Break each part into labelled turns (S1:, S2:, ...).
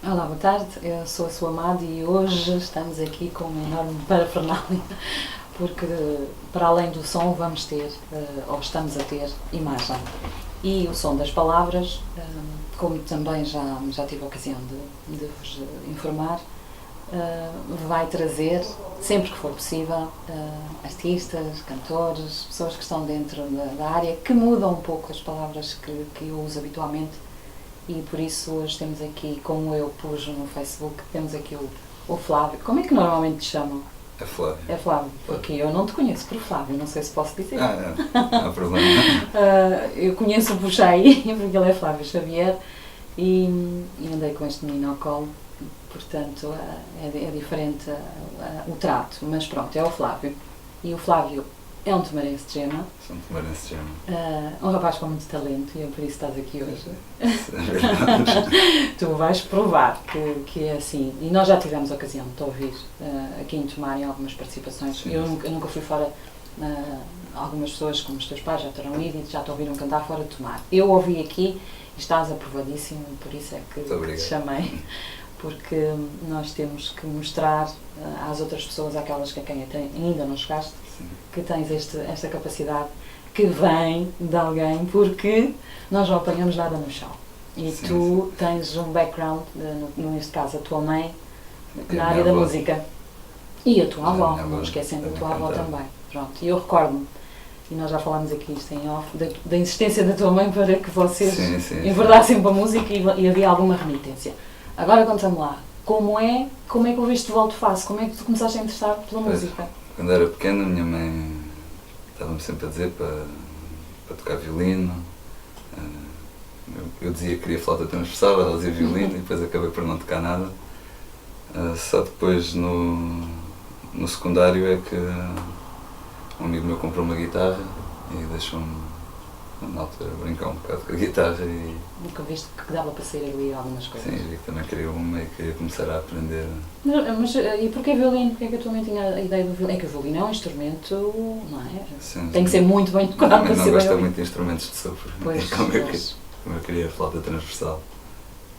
S1: Olá, boa tarde. Eu sou a sua Amada e hoje estamos aqui com uma enorme parafernália porque para além do som vamos ter, ou estamos a ter, imagem. E o som das palavras, como também já tive a ocasião de vos informar, vai trazer, sempre que for possível, artistas, cantores, pessoas que estão dentro da área, que mudam um pouco as palavras que eu uso habitualmente. E por isso hoje temos aqui, como eu pus no Facebook, temos aqui o Flávio. Como é que normalmente te chamam?
S2: É Flávio.
S1: É Flávio, porque eu não te conheço por Flávio, não sei se posso dizer.
S2: Não há problema.
S1: Eu conheço por Xai, porque ele é Flávio Xavier, e andei com este menino ao colo, portanto é diferente o trato, mas pronto, é o Flávio. E o Flávio é um tomarense de Gema.
S2: Sou um tomarense de Gema.
S1: Um rapaz com muito talento e é por isso estás aqui hoje.
S2: É verdade.
S1: Tu vais provar que é assim. E nós já tivemos a ocasião de te ouvir aqui em Tomar em algumas participações.
S2: Sim.
S1: Eu nunca fui fora. Algumas pessoas, como os teus pais, já terão ido e já te ouviram cantar fora de Tomar. Eu ouvi aqui e estás aprovadíssimo, por isso é que te chamei. Porque nós temos que mostrar às outras pessoas, àquelas que a quem ainda não chegaste,
S2: Sim.
S1: que tens esta capacidade que vem de alguém, porque nós não apanhamos nada no chão. E
S2: Sim,
S1: tu tens um background, neste caso a tua mãe,
S2: E
S1: na
S2: a
S1: área
S2: minha
S1: da
S2: avó.
S1: música. E a tua avó,
S2: minha avó
S1: não esquecendo a
S2: também
S1: tua avó
S2: cantava.
S1: também. Pronto, e eu recordo-me, e nós já falámos aqui isto em off, da insistência da tua mãe para que vocês
S2: Sim.
S1: enverdassem para a música e havia alguma remitência. Agora conta-me lá, como é que ouviste Volto Face? Como é que tu começaste a interessar pela música?
S2: Quando era pequena, a minha mãe estava-me sempre a dizer para tocar violino. Eu dizia que queria flauta transversal, ela dizia violino e depois acabei por não tocar nada. Só depois no secundário é que um amigo meu comprou uma guitarra e deixou-me, na altura, brincar um bocado com a guitarra e...
S1: Nunca viste que dava para sair ali algumas coisas?
S2: Sim, vi que também queria uma e queria começar a aprender.
S1: Mas e porquê violino? Porquê que a tua mãe tinha a ideia do violino? É que o violino é um instrumento, não é?
S2: Sim,
S1: Tem que ser muito bem tocado para
S2: mas
S1: ser
S2: não gosta
S1: bem
S2: muito de instrumentos de sopro,
S1: Pois,
S2: como eu queria a flauta transversal.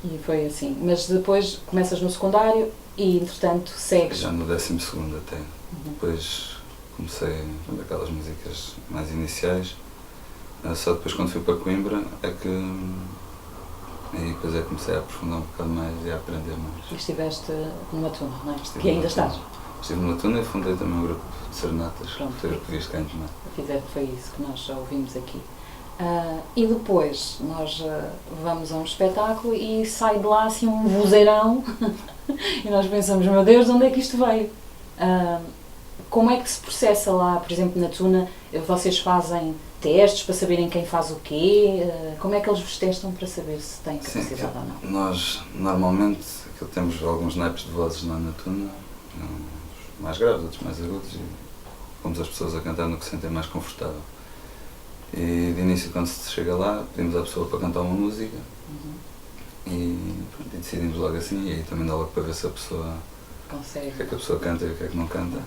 S1: E foi assim. Mas depois começas no secundário e, entretanto, segues.
S2: Já no 12º até.
S1: Uhum.
S2: Depois comecei com aquelas músicas mais iniciais. Só depois, quando fui para Coimbra, é que aí depois comecei a aprofundar um bocado mais e a aprender mais.
S1: E estiveste numa tuna, não é?
S2: Estive
S1: Que ainda
S2: numa tuna.
S1: estás.
S2: Estive numa tuna e fundei também um grupo de serenatas,
S1: Pronto.
S2: que foi o que viste canto, não é?
S1: Foi isso que nós já ouvimos aqui. E depois nós vamos a um espetáculo e sai de lá assim um vozeirão e nós pensamos, meu Deus, de onde é que isto veio? Como é que se processa lá, por exemplo, na tuna? Vocês fazem testes para saberem quem faz o quê? Como é que eles vos testam para saber se têm capacidade ou não?
S2: Nós, normalmente, temos alguns naipes de vozes lá na tuna, uns mais graves, outros mais agudos, e pomos as pessoas a cantar no que se sentem mais confortável. E de início, quando se chega lá, pedimos à pessoa para cantar uma música e decidimos logo assim, e aí também dá logo para ver se a pessoa,
S1: Consegue.
S2: o que é que a pessoa canta e o que é que não canta.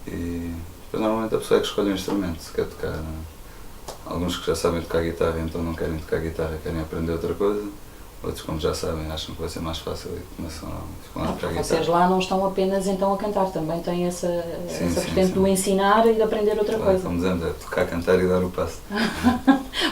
S2: E depois normalmente a pessoa é que escolhe o instrumento, se quer tocar. Alguns que já sabem tocar guitarra, então não querem tocar guitarra, querem aprender outra coisa. Outros, como já sabem, acham que vai ser mais fácil e ficam a tocar guitarra.
S1: Vocês lá não estão apenas então a cantar, também têm essa vertente
S2: sim.
S1: do ensinar e de aprender outra coisa.
S2: Como dizemos, é tocar, cantar e dar o passo.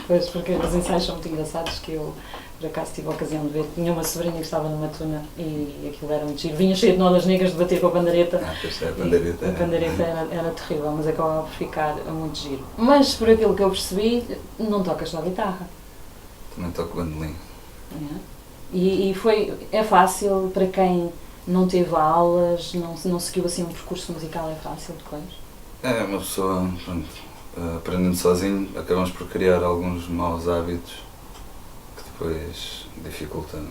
S1: Pois, porque os ensaios são muito engraçados, que eu, por acaso, tive a ocasião de ver. Tinha uma sobrinha que estava numa tuna e aquilo era muito giro. Vinha cheio de nodas negras de bater com a bandeireta.
S2: Pois é, a bandeireta.
S1: A bandeireta era terrível, mas acabava por ficar muito giro. Mas, por aquilo que eu percebi, não tocas só guitarra.
S2: Também toco bandolim.
S1: É fácil para quem não teve aulas, não seguiu assim um percurso musical, é fácil depois?
S2: É, uma pessoa, pronto, aprendendo sozinho, acabamos por criar alguns maus hábitos que depois dificultam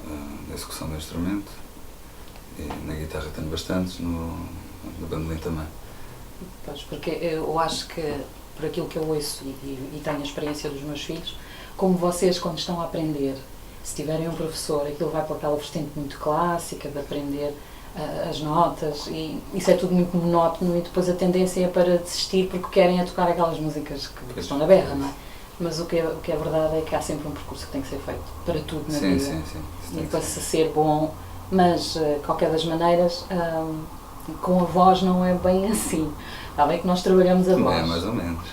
S2: a execução do instrumento. E na guitarra tenho bastantes, no bandolim também.
S1: Pois, porque eu acho que, por aquilo que eu ouço e tenho a experiência dos meus filhos, como vocês, quando estão a aprender, se tiverem um professor, aquilo vai para aquela vertente muito clássica de aprender as notas e isso é tudo muito monótono e depois a tendência é para desistir porque querem tocar aquelas músicas que estão na berra, não é? Mas o que é verdade é que há sempre um percurso que tem que ser feito para tudo na
S2: Sim,
S1: vida.
S2: sim, sim. Isso
S1: E
S2: tem que
S1: para
S2: ser.
S1: se ser bom, mas qualquer das maneiras, com a voz não é bem assim. Está bem que nós trabalhamos a
S2: Também
S1: voz.
S2: é mais ou menos.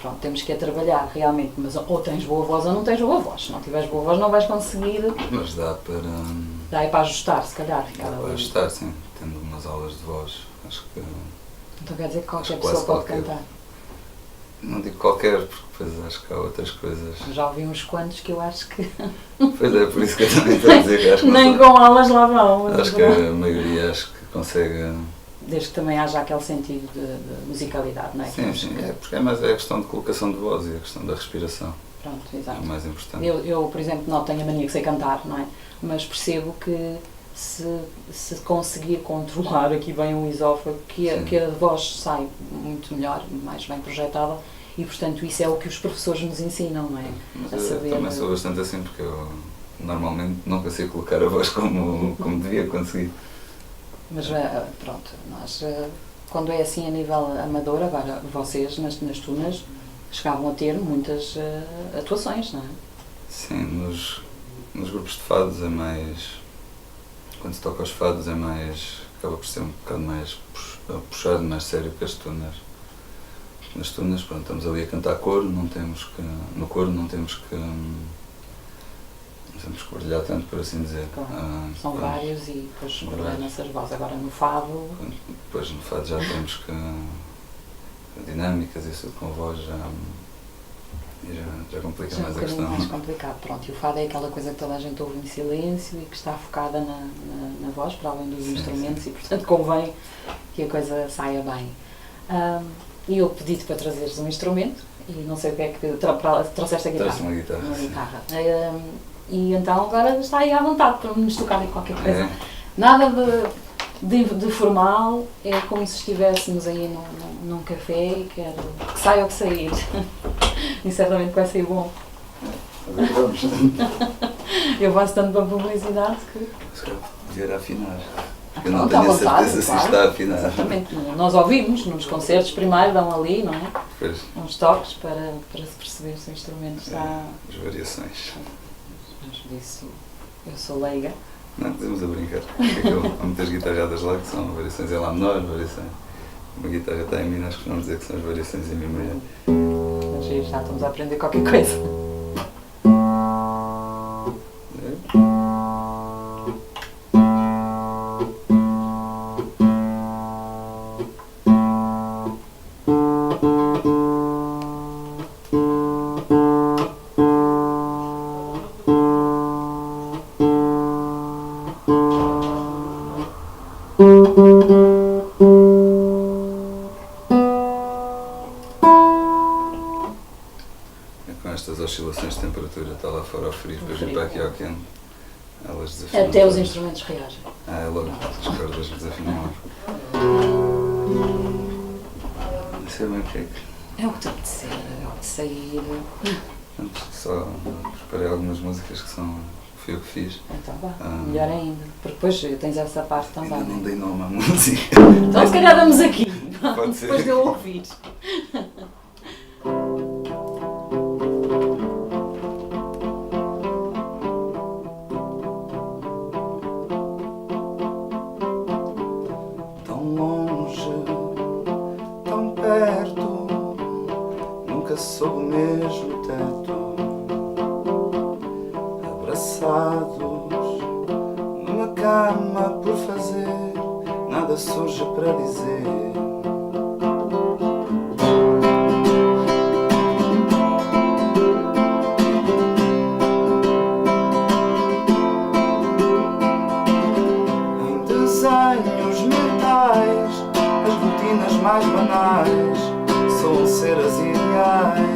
S1: Pronto, temos que a trabalhar realmente, mas ou tens boa voz ou não tens boa voz. Se não tiveres boa voz não vais conseguir.
S2: Mas dá para.
S1: Dá aí para ajustar, se calhar, ficar
S2: Dá para
S1: ali.
S2: ajustar, sim. Tendo umas aulas de voz, acho que.
S1: Então quer dizer que qualquer
S2: Acho
S1: pessoa
S2: quase
S1: pode
S2: qualquer.
S1: cantar.
S2: Não digo qualquer, porque depois acho que há outras coisas.
S1: Já ouvi uns quantos que eu acho que
S2: Pois é, por isso que eu também estou a dizer que acho que.
S1: nem
S2: não
S1: com aulas lá vão.
S2: sei. Acho que a maioria acho que consegue.
S1: Desde que também haja aquele sentido de musicalidade, não é?
S2: Sim, sim. É porque é mais a questão de colocação de voz e a questão da respiração.
S1: Pronto,
S2: É
S1: exato.
S2: o mais importante.
S1: Eu, por exemplo, não tenho a mania que sei cantar, não é? Mas percebo que se conseguir controlar aqui bem o esófago, que a voz sai muito melhor, mais bem projetada, e portanto isso é o que os professores nos ensinam, não é?
S2: Mas
S1: A
S2: eu
S1: saber.
S2: também sou bastante assim, porque eu normalmente não consigo colocar a voz como devia conseguir.
S1: Mas pronto, nós quando é assim a nível amador, agora vocês nas tunas chegavam a ter muitas atuações, não é?
S2: Sim, nos grupos de fados é mais. Quando se toca aos fados é mais. Acaba por ser um bocado mais puxado, mais sério que as tunas. Nas tunas, pronto, estamos ali a cantar coro, não temos que. No coro não temos que. Não temos que brilhar tanto, por assim dizer.
S1: Claro. São
S2: pronto.
S1: vários e depois
S2: São
S1: coordenam-se as vozes. Agora no fado.
S2: Depois no fado já temos que. Dinâmicas, isso com a voz já complica
S1: Já é um
S2: mais a
S1: bocadinho
S2: questão.
S1: mais complicado, pronto. E o fado é aquela coisa que toda a gente ouve em silêncio e que está focada na voz, para além dos
S2: Sim,
S1: instrumentos,
S2: sim.
S1: e portanto convém que a coisa saia bem. E eu pedi-te para trazeres um instrumento, e não sei o que é que trouxeste a guitarra.
S2: Trouxe uma guitarra.
S1: Uma
S2: sim.
S1: guitarra. E então agora está aí à vontade para nos tocar em qualquer coisa.
S2: É,
S1: Nada de formal, é como se estivéssemos aí num café e quero que saia o que sair. E certamente vai sair bom.
S2: agora vamos.
S1: Eu faço tanto para publicidade que.
S2: Se calhar devia afinar. Porque eu
S1: Pronto,
S2: não tenho
S1: à
S2: a
S1: vontade,
S2: certeza se
S1: claro.
S2: está a afinar.
S1: Exatamente. Nós ouvimos nos concertos primeiro, dão ali, não é?
S2: Pois,
S1: Uns toques para se perceber se o instrumento está.
S2: as variações.
S1: Mas disso eu sou leiga.
S2: Não, podemos a brincar. Há muitas guitarradas lá que são variações em Lá menor, variações. Uma guitarra está em Mi, nós costumamos dizer que são as variações em Mi maior.
S1: Mas aí já estamos a aprender qualquer coisa.
S2: Com estas oscilações de temperatura, está lá fora ao frio, depois vir
S1: frio.
S2: para aqui ao quente. Elas desafinam.
S1: Até os
S2: todas.
S1: instrumentos reagem.
S2: É logo, as cordas desafinam logo. Não sei bem o que é que.
S1: É o que te apetecer, é o que te sair.
S2: Pronto, só preparei algumas músicas que fui eu que fiz.
S1: Então vá, melhor ainda. Porque depois tens essa parte também.
S2: Ainda não
S1: né?
S2: dei nome à música.
S1: Então se calhar damos aqui.
S2: Pode ser.
S1: Depois de eu ouvir.
S2: Tão longe, tão perto, nunca sob o mesmo teto, abraçados numa cama por fazer, nada surge para dizer. Em desenhos mentais, as rotinas mais banais soam ser as ideais.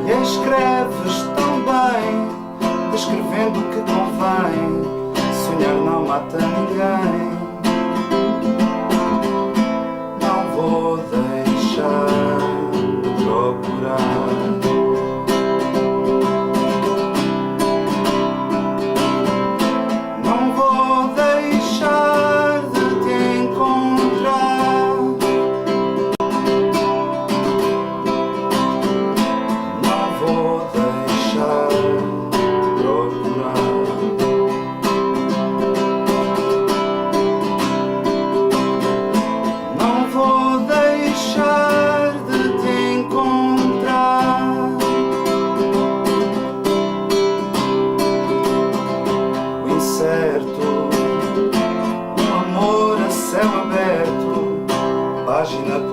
S2: E escreves tão bem, descrevendo o que convém. Sonhar não mata ninguém.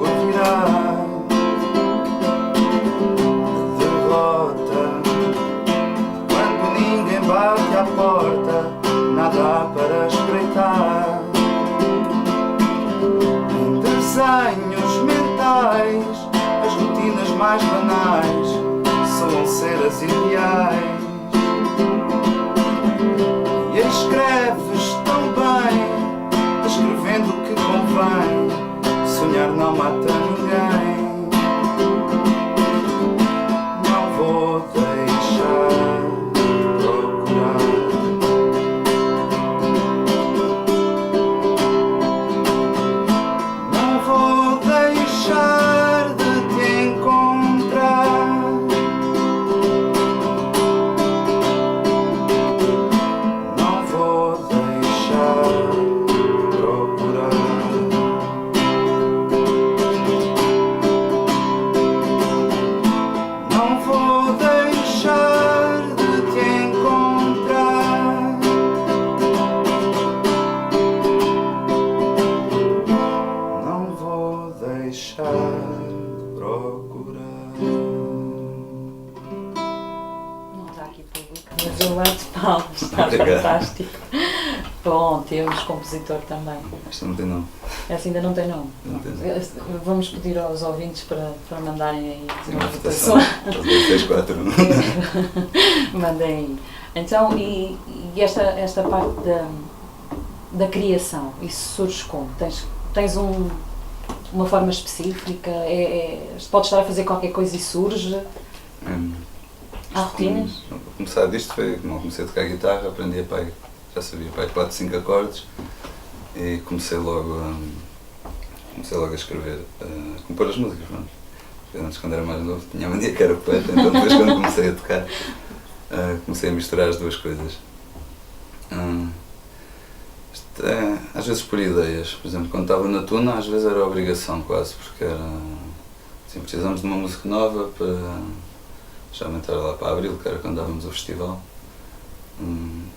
S2: por virar. Derrota, quando ninguém bate à porta, nada há para espreitar. Em desenhos mentais, as rotinas mais banais soam ser as ideais. E escreves tão bem, escrevendo o que convém. Sonhar não mata ninguém. Não vou deixar de procurar. Não vou deixar de te encontrar. Não vou deixar de procurar. Não vou deixar de te encontrar. Não vou deixar de procurar.
S1: Não está aqui público, mas eu levo palmas, está
S2: Obrigado.
S1: fantástico. Bom, temos compositor também.
S2: Esta não tem nome.
S1: Essa ainda não tem nome.
S2: Não tem nome.
S1: Vamos pedir aos ouvintes para mandarem aí
S2: Tem
S1: uma
S2: uma
S1: votação.
S2: votação. 6, 4.
S1: Mandem aí. Então, e esta parte da criação, isso surge como? Tens uma forma específica? Podes estar a fazer qualquer coisa e surge? Há rotinas?
S2: Começar disto foi como eu comecei a tocar guitarra, aprendi a pai, já sabia pai 4, 5 acordes e comecei logo a escrever, a compor as músicas. Pronto. Antes, quando era mais novo, tinha a mania que era poeta, então depois quando comecei a tocar, comecei a misturar as duas coisas. Isto é, às vezes por ideias, por exemplo, quando estava na Tuna, às vezes era obrigação quase, porque era assim, precisamos de uma música nova para já entrar lá para Abril, que era quando dávamos o festival.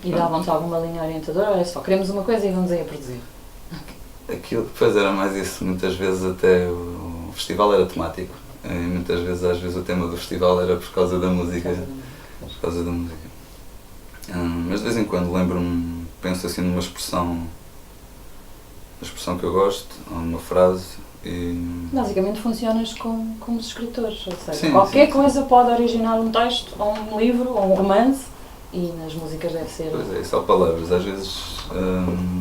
S1: E davam-te alguma linha orientadora? Olha só, queremos uma coisa e vamos aí a produzir.
S2: Aquilo depois era mais isso, muitas vezes até o festival era temático, e muitas vezes, às vezes o tema do festival era por causa da música. Mas de vez em quando lembro-me, penso assim numa expressão que eu gosto, ou numa frase e...
S1: Basicamente funcionas como os escritores, ou seja,
S2: Sim,
S1: qualquer
S2: sim.
S1: coisa pode originar um texto, ou um livro, ou um romance, e nas músicas deve ser...
S2: Pois é, só palavras, às vezes...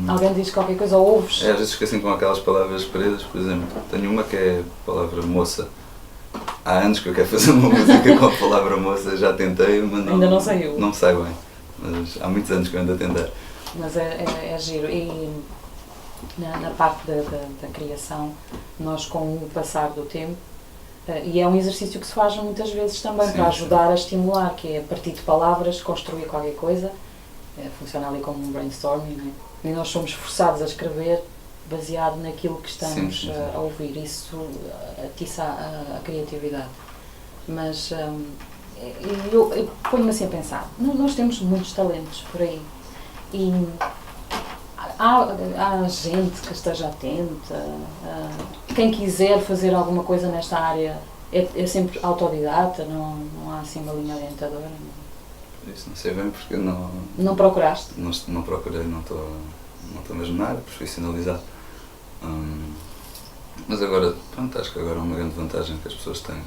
S1: Alguém diz qualquer coisa ou ouves.
S2: às vezes esquecem com aquelas palavras pretas, por exemplo, tenho uma que é a palavra moça. Há anos que eu quero fazer uma música com a palavra moça, já tentei, mas
S1: Ainda não saiu.
S2: Não me sai bem, mas há muitos anos que eu ando a tentar.
S1: Mas é giro. E na parte da criação, nós com o passar do tempo, e é um exercício que se faz muitas vezes também
S2: Sim,
S1: para ajudar a estimular, que é a partir de palavras construir qualquer coisa, funciona ali como um brainstorming, não é? E nós somos forçados a escrever baseado naquilo que estamos
S2: Sim.
S1: a ouvir. Isso atiça a criatividade. Mas eu ponho-me assim a pensar, nós temos muitos talentos por aí e há gente que esteja atenta, quem quiser fazer alguma coisa nesta área é sempre autodidata, não há assim uma linha orientadora.
S2: Isso não sei bem porque eu
S1: Não procuraste?
S2: não procurei, não estou mesmo na área, profissionalizado. Mas agora, pronto, acho que agora é uma grande vantagem que as pessoas têm,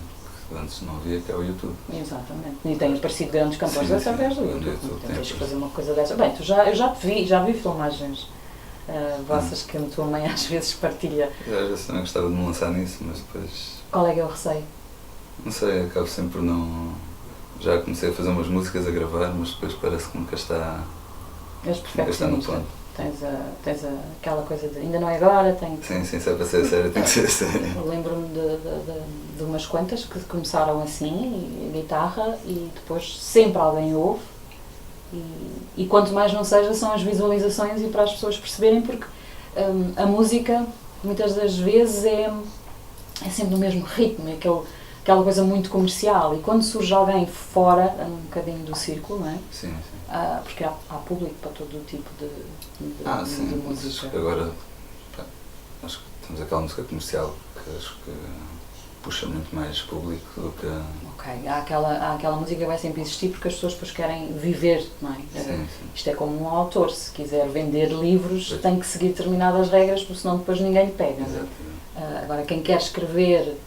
S2: que antes não havia, que é o YouTube.
S1: Exatamente. E têm aparecido grandes cantores
S2: Sim,
S1: através do
S2: sim,
S1: YouTube.
S2: YouTube tem
S1: Tens que
S2: aparecido.
S1: fazer uma coisa dessa. Bem, eu já vi filmagens vossas que a tua mãe às vezes partilha.
S2: Eu às vezes também gostava de me lançar nisso, mas depois,
S1: Qual é que é o receio?
S2: não sei, acabo sempre por não... Já comecei a fazer umas músicas, a gravar, mas depois parece que nunca está
S1: És
S2: no
S1: perfeccionista.
S2: plano.
S1: Tens aquela coisa de ainda não é agora, tem que...
S2: Sim, se é para ser sério, tem que ser sério.
S1: Eu lembro-me de umas quantas que começaram assim, guitarra, e depois sempre alguém ouve. E quanto mais não seja, são as visualizações e para as pessoas perceberem, porque a música, muitas das vezes, é sempre no mesmo ritmo, é aquela coisa muito comercial. E quando surge alguém fora, um bocadinho do círculo, não é?
S2: Sim.
S1: Porque há público para todo o tipo de
S2: Sim,
S1: de
S2: mas
S1: música.
S2: agora, pá, acho que temos aquela música comercial que acho que puxa muito mais público do que...
S1: Ok, há aquela música que vai sempre existir porque as pessoas depois querem viver, não é?
S2: Sim.
S1: Isto é como um autor, se quiser vender livros tem que seguir determinadas regras, porque senão depois ninguém lhe pega. Não é? Agora, quem quer escrever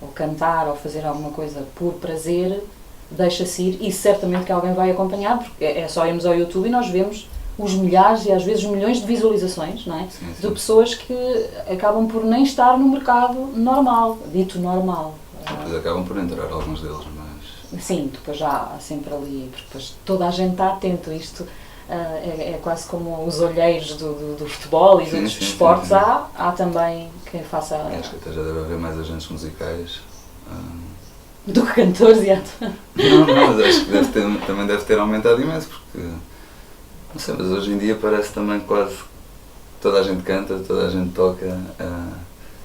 S1: ou cantar ou fazer alguma coisa por prazer, deixa-se ir e certamente que alguém vai acompanhar, porque é só irmos ao YouTube e nós vemos os milhares e às vezes milhões de visualizações, não é?
S2: Sim.
S1: De pessoas que acabam por nem estar no mercado normal, dito normal.
S2: Depois acabam por entrar alguns deles, mas...
S1: Sim, depois já há sempre ali, porque depois toda a gente está atento, isto é quase como os olheiros do futebol e dos outros desportos,
S2: sim.
S1: Há também quem faça...
S2: Acho que até já deve haver mais agentes musicais.
S1: Do que cantores e atores.
S2: Não, mas acho que também deve ter aumentado imenso, porque... Não sei, mas hoje em dia parece também quase que toda a gente canta, toda a gente toca.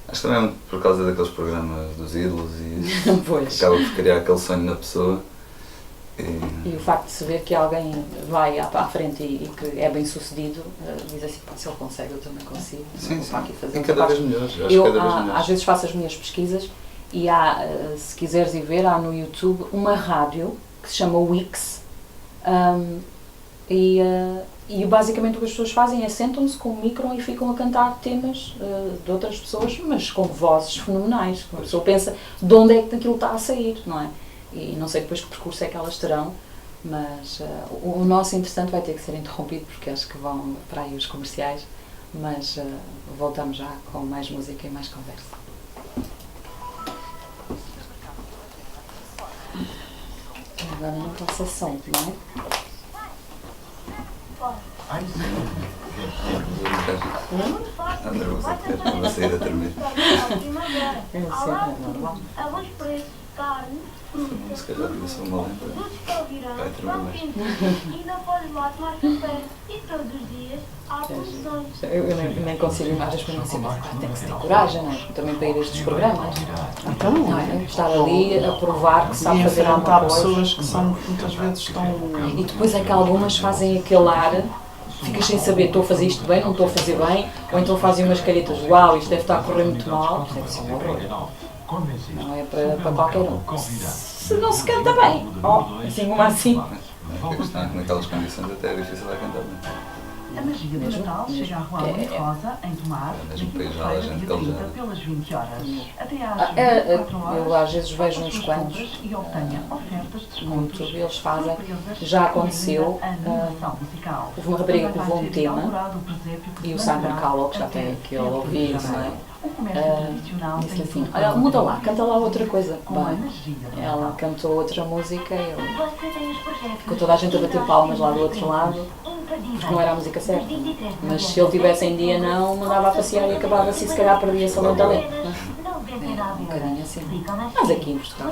S2: Acho que também é muito por causa daqueles programas dos ídolos e
S1: Pois.
S2: acaba por criar aquele sonho na pessoa.
S1: E o facto de se ver que alguém vai à frente e que é bem sucedido, diz assim, se ele consegue, eu também consigo.
S2: Sim.
S1: Aqui fazer
S2: E cada vez melhor,
S1: às vezes faço as minhas pesquisas e há, se quiseres ir ver, há no YouTube uma rádio que se chama Wix. E basicamente o que as pessoas fazem é sentam-se com o micro e ficam a cantar temas de outras pessoas, mas com vozes fenomenais. A pessoa pensa de onde é que aquilo está a sair, não é? E não sei depois que percurso é que elas terão, mas o nosso, entretanto, vai ter que ser interrompido porque acho que vão para aí os comerciais, mas voltamos já com mais música e mais conversa. Agora não passa som, não é?
S2: André, você sair a tremer.
S1: É sempre normal.
S3: Carne,
S2: Se calhar devia ser uma lenta. Vai tremer mais.
S3: e não podes lá tomar café. E todos os dias há promoções.
S1: Eu nem consigo imagens para não ser, mas tem que se ter coragem, não é? Também para ir a estes programas.
S4: Então,
S1: Não é? Estar ali a provar que sabe fazer alguma
S4: enfrentar
S1: coisa.
S4: pessoas que são muitas vezes tão...
S1: E depois é que algumas fazem aquele ar, ficas sem saber, estou a fazer isto bem, não estou a fazer bem, ou então fazem umas caritas, uau, isto deve estar a correr muito mal, isto deve ser um horror. Não é para qualquer um. Se não se canta bem, assim uma assim.
S2: A questão é que naquelas condições até é difícil de cantar bem.
S5: A magia do Natal chega à Rua Luís Rosa, em Tomar, na quinta-feira, dia 30, pelas 20 horas. Até às 24 horas,
S1: Eu às vezes vejo uns quantos
S5: e obtenha ofertas de
S1: no
S5: descontos.
S1: YouTube, eles fazem, já aconteceu, houve uma rapariga que levou um tema e o Simon Cowell, que já tem aquele ouvido, não é? Disse assim, olha, muda lá, canta lá outra coisa. Bem, ela cantou outra música e ficou toda a gente a bater palmas lá do outro lado, porque não era a música certa. Mas se ele tivesse em dia não, mandava a passear e acabava-se e se calhar perdia-se ali um talento. Um bocadinho assim. Mas aqui em Portugal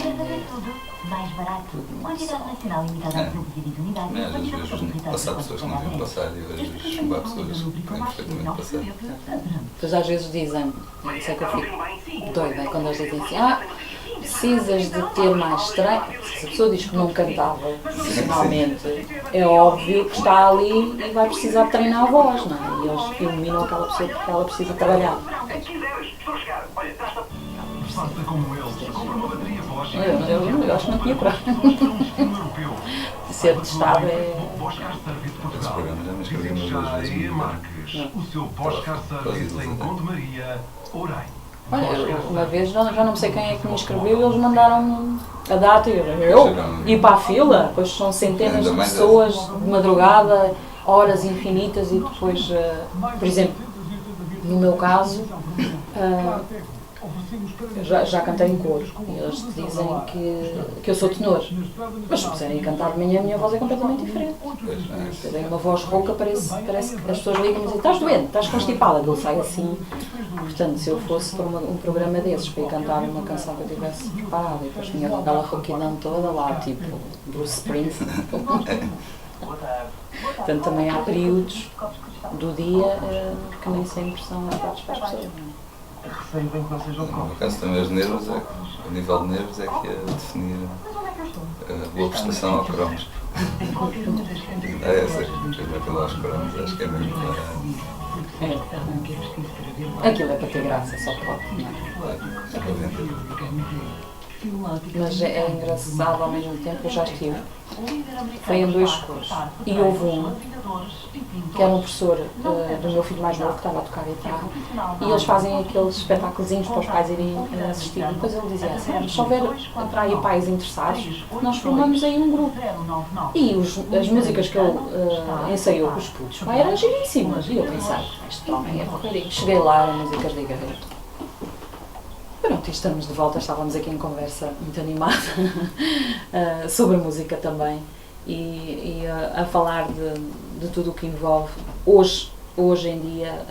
S3: mais barato. Quantidade nacional limitada a produzir unidades.
S2: Às vezes vejo passar pessoas que não deviam passar e vejo chumbar pessoas que têm perfeitamente passar.
S1: Depois às vezes dizem, isso é que eu fico doida, é quando eles dizem assim, precisas de ter mais treino. Se a pessoa diz que não cantava profissionalmente, é óbvio que está ali e vai precisar treinar a voz, não é? E eles iluminam aquela pessoa porque ela precisa trabalhar. Eu acho que não tinha coragem. Ser testado é...
S2: Esse programa já me escrevi umas duas vezes.
S6: O seu Poscar Service em Conde Maria, Orem.
S1: Olha, uma vez, já não sei quem é que me escreveu, e eles mandaram a data e eu ir para a fila, pois são centenas de pessoas de madrugada, horas infinitas e depois, por exemplo, no meu caso, já cantei em coro e eles dizem que eu sou tenor, mas se puserem cantar de manhã a minha voz é completamente diferente. Eu tenho uma voz rouca, parece que as pessoas ligam e dizem, estás doente, estás constipada, ele sai assim. Portanto, se eu fosse para um programa desses, para ir cantar uma canção que eu tivesse preparada e depois tinha com aquela rouquidão toda lá, tipo Bruce Springsteen. Portanto, também há períodos do dia que nem sempre são adequados para as pessoas.
S4: Receio bem que não sejam
S2: No caso também os nervos, o nível de nervos é que é definir a boa prestação ao cromos. É essa, que eu aos cromos, acho que é mesmo
S1: Aquilo é para ter graça, só pode, não é? Mas é engraçado ao mesmo tempo, eu já estive. Foi em 2 cursos. E houve um, que era um professor do meu filho mais novo, que estava a tocar guitarra, e eles fazem aqueles espetáculozinhos para os pais irem assistir. E depois ele dizia assim: se houver para aí pais interessados, nós formamos aí um grupo. E as músicas que ele ensaiou com os putos eram giríssimas. E eu pensei: este homem é porcaria. Cheguei lá, eram músicas de Garreto. Pronto, e estamos de volta, estávamos aqui em conversa muito animada sobre música também e a falar de tudo o que envolve. Hoje em dia,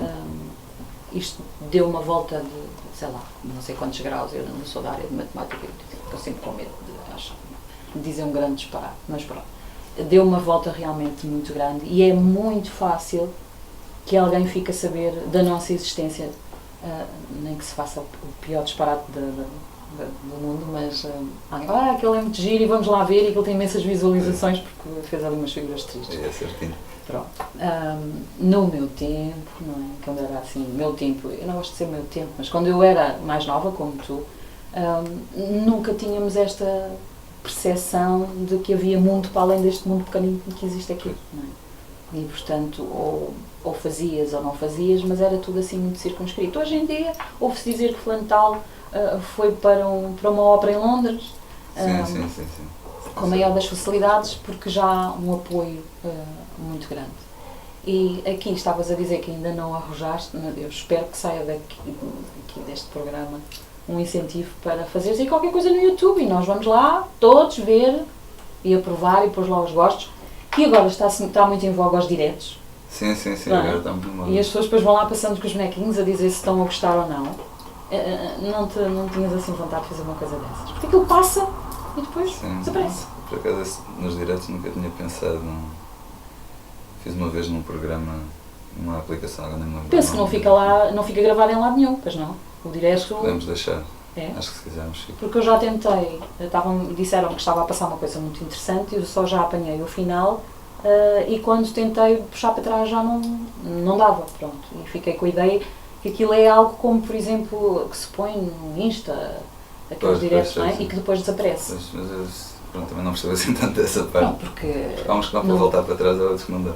S1: isto deu uma volta de, sei lá, não sei quantos graus, eu não sou da área de matemática, estou sempre com medo de dizer um grande disparate, mas pronto. Deu uma volta realmente muito grande e é muito fácil que alguém fique a saber da nossa existência. Nem que se faça o pior disparate do mundo, mas aquele é muito giro e vamos lá ver, e aquele tem imensas visualizações porque fez ali umas figuras tristes.
S2: É certinho.
S1: Pronto. No meu tempo, não é? Quando era assim, meu tempo, eu não gosto de ser meu tempo, mas quando eu era mais nova, como tu, nunca tínhamos esta percepção de que havia mundo para além deste mundo pequenino que existe aqui, não é? E portanto, ou fazias ou não fazias, mas era tudo assim muito circunscrito. Hoje em dia, ouve-se dizer que fulano tal foi para uma ópera em Londres,
S2: sim.
S1: com a maior das facilidades, porque já há um apoio muito grande. E aqui estavas a dizer que ainda não arrojaste, eu espero que saia daqui deste programa um incentivo para fazeres aí qualquer coisa no YouTube, e nós vamos lá todos ver e aprovar e pôr lá os gostos, que agora está muito em voga aos diretos.
S2: Sim, agora está muito mal.
S1: E as pessoas depois vão lá passando com os bonequinhos a dizer se estão a gostar ou não. Não tinhas assim vontade de fazer uma coisa dessas? Porque aquilo passa e depois desaparece.
S2: Por acaso, nos diretos nunca tinha pensado. Fiz uma vez num programa, uma aplicação, agora nem me lembro.
S1: Penso que não fica lá, não fica gravado em lado nenhum, pois não? O direto...
S2: Podemos deixar.
S1: É?
S2: Acho que se quisermos fica.
S1: Porque eu já tentei, disseram que estava a passar uma coisa muito interessante e eu só já apanhei o final, e quando tentei puxar para trás já não dava, pronto. E fiquei com a ideia que aquilo é algo como, por exemplo, que se põe no Insta, aqueles diretos, não é? E que depois desaparece.
S2: Mas eu também não percebo assim tanto dessa parte.
S1: Não, porque...
S2: Há uns que não para voltar para trás, há outros que não dá.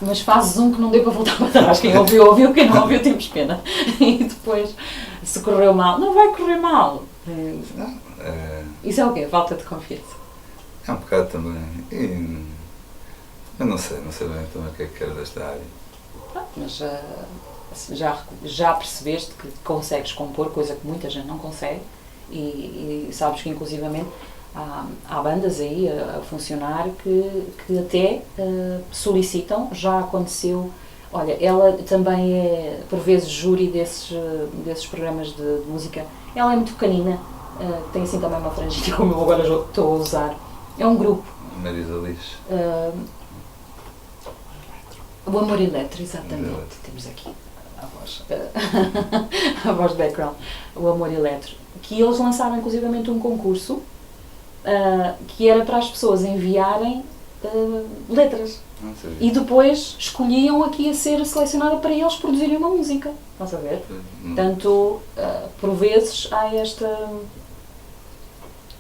S1: Mas fazes um que não deu para voltar para trás. Quem ouviu, quem não ouviu temos pena. E depois, se correu mal, não vai correr mal. Isso é o quê? Falta de confiança.
S2: É um bocado também. Eu não sei bem também o que é que quero desta área.
S1: Mas já percebeste que consegues compor, coisa que muita gente não consegue, e sabes que inclusivamente há bandas aí a funcionar que até solicitam, já aconteceu. Olha, ela também é, por vezes, júri desses programas de música. Ela é muito pequenina, tem assim também uma franjinha, como eu agora estou a usar. É um grupo.
S2: Marisa Liz.
S1: O Amor Eletro, exatamente. Temos aqui a voz. A voz de background. O Amor Eletro. Que eles lançaram, inclusivamente, um concurso que era para as pessoas enviarem letras. E depois escolhiam aqui a ser selecionada para eles produzirem uma música. Estás a ver? Portanto, por vezes há esta...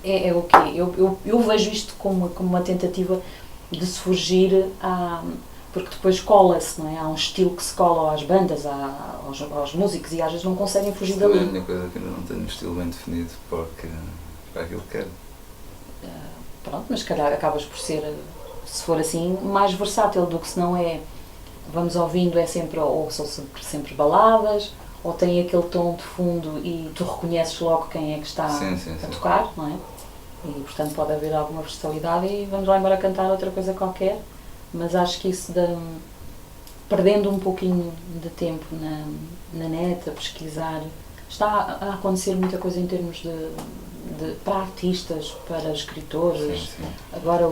S1: É o quê? Eu vejo isto como uma tentativa de se fugir porque depois cola-se, não é? Há um estilo que se cola às bandas, aos músicos, e às vezes não conseguem fugir dali.
S2: É a única coisa que ainda não tenho um estilo bem definido para aquilo que quero.
S1: Pronto, mas se calhar acabas por ser, se for assim, mais versátil do que se não é. Vamos ouvindo, é sempre, ou são sempre baladas, ou tem aquele tom de fundo e tu reconheces logo quem é que está a tocar, não é? E portanto pode haver alguma versatilidade e vamos lá embora cantar outra coisa qualquer, mas acho que isso perdendo um pouquinho de tempo na net, a pesquisar, está a acontecer muita coisa em termos para artistas, para escritores, agora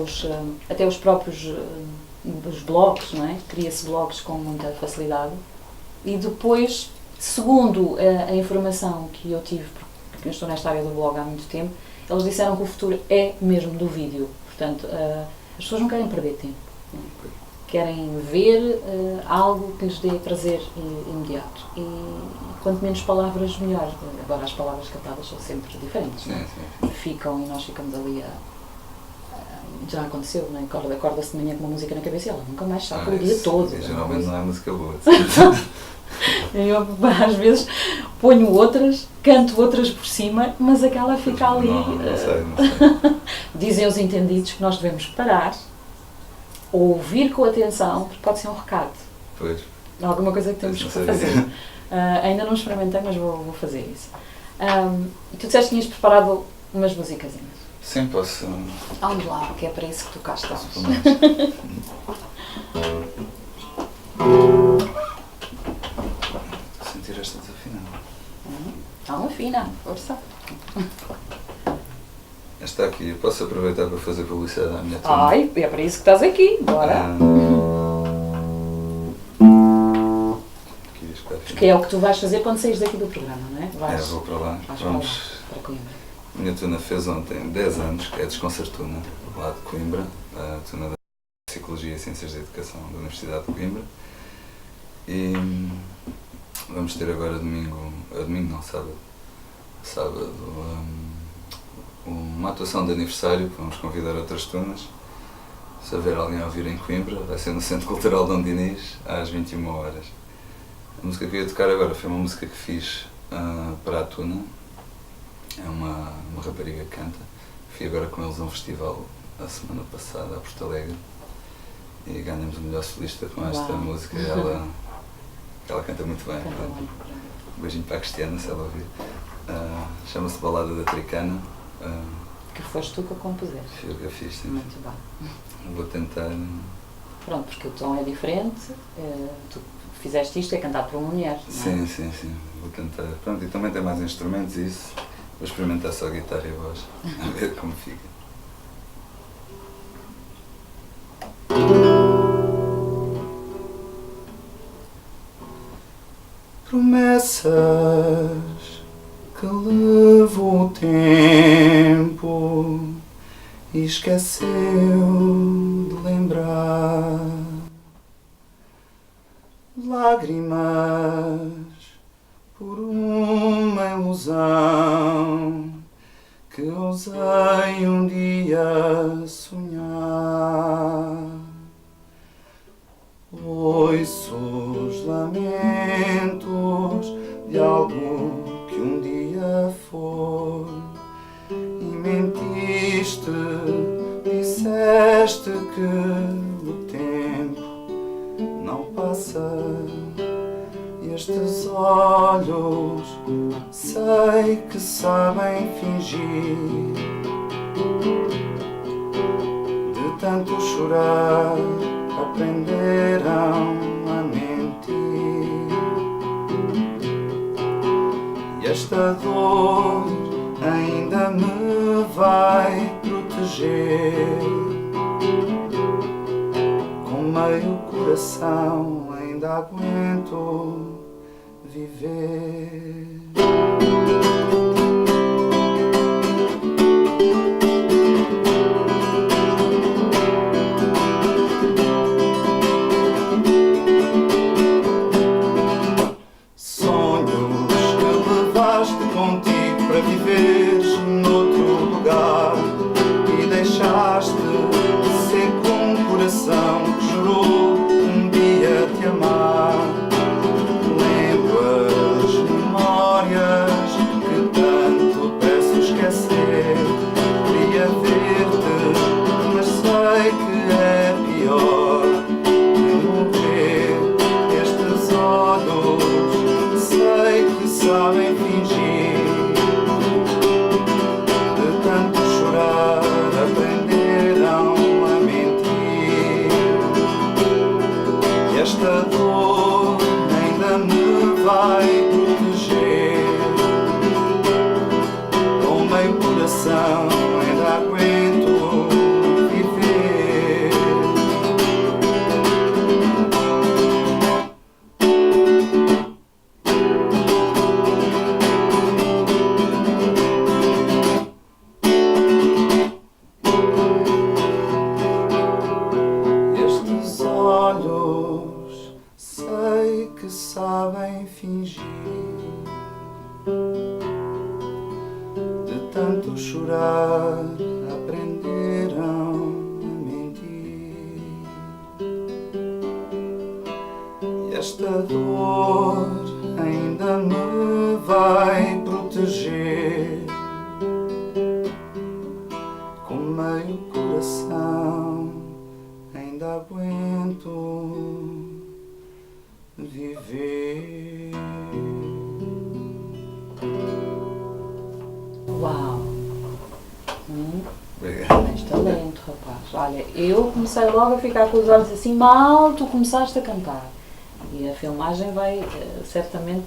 S1: até os próprios os blogs, não é? Cria-se blogs com muita facilidade e depois, segundo a informação que eu tive, porque eu estou nesta área do blog há muito tempo, eles disseram que o futuro é mesmo do vídeo, portanto as pessoas não querem perder tempo, não é? querem ver algo que lhes dê prazer imediato. E quanto menos palavras, melhor. Agora as palavras cantadas são sempre diferentes,
S2: Sim,
S1: não é?
S2: sim.
S1: Ficam e nós ficamos ali já aconteceu, não é? Acorda-se de manhã com uma música na cabeça e ela nunca mais sabe o dia todo.
S2: E geralmente não é música boa.
S1: Eu às vezes ponho outras, canto outras por cima, mas aquela fica ali.
S2: Não sei.
S1: Dizem os entendidos que nós devemos parar, ouvir com atenção, porque pode ser um recado.
S2: Pois.
S1: Alguma coisa que temos que fazer. Ainda não experimentei, mas vou fazer isso. E tu disseste que tinhas preparado umas musicazinhas.
S2: Sim, posso.
S1: Vamos lá, que é para isso que tu cá estás.
S2: Sentir esta desafinada.
S1: Então afina, força.
S2: Esta aqui, eu posso aproveitar para fazer publicidade à minha turma.
S1: Ai, é para isso que estás aqui, bora. Porque é o que tu vais fazer quando saís daqui do programa, não é? Vais,
S2: vou para lá.
S1: Vamos para Coimbra.
S2: A minha tuna fez ontem 10 anos, que é a Desconcertuna, lá de Coimbra, a tuna da Psicologia e Ciências da Educação da Universidade de Coimbra. E vamos ter agora sábado, uma atuação de aniversário, vamos convidar outras tunas. Se houver alguém a ouvir em Coimbra, vai ser no Centro Cultural Dom Dinis, às 21 horas. A música que eu ia tocar agora foi uma música que fiz para a tuna. É uma rapariga que canta. Fui agora com eles a um festival a semana passada, a Porto Alegre, e ganhamos o melhor solista com esta música. Ela canta muito bem. Um beijinho para a Cristiana, se ela ouvir. Chama-se Balada da Tricana.
S1: Que foste tu que a compuseste.
S2: Foi o que eu fiz, sim.
S1: Muito bem.
S2: Vou tentar.
S1: Pronto, porque o tom é diferente. Tu fizeste isto, é cantado por uma mulher.
S2: Sim, sim, sim. Vou tentar. Pronto, e também tem mais instrumentos e isso. Vou experimentar só guitarra e voz, a ver como fica. Promessas que levou o tempo e esqueceu de lembrar. Lágrimas por uma ilusão que ousei um dia sonhar. Ouço os lamentos de algo que um dia foi e mentiste, disseste que o tempo não passa. Estes olhos sei que sabem fingir, de tanto chorar aprenderam a mentir. E esta dor ainda me vai proteger, com meio coração ainda aguento viver. Sonhos que levaste contigo para viveres noutro lugar e deixaste seco um coração que jurou um dia te amar. Lembro as memórias que tanto chorar, aprenderam a mentir. E esta dor ainda me vai proteger. Com meio coração ainda aguento viver.
S1: Uau!
S2: Obrigado.
S1: Tens talento, rapaz. Olha, eu comecei logo a ficar com os olhos assim, mal tu começaste a cantar. E a filmagem vai certamente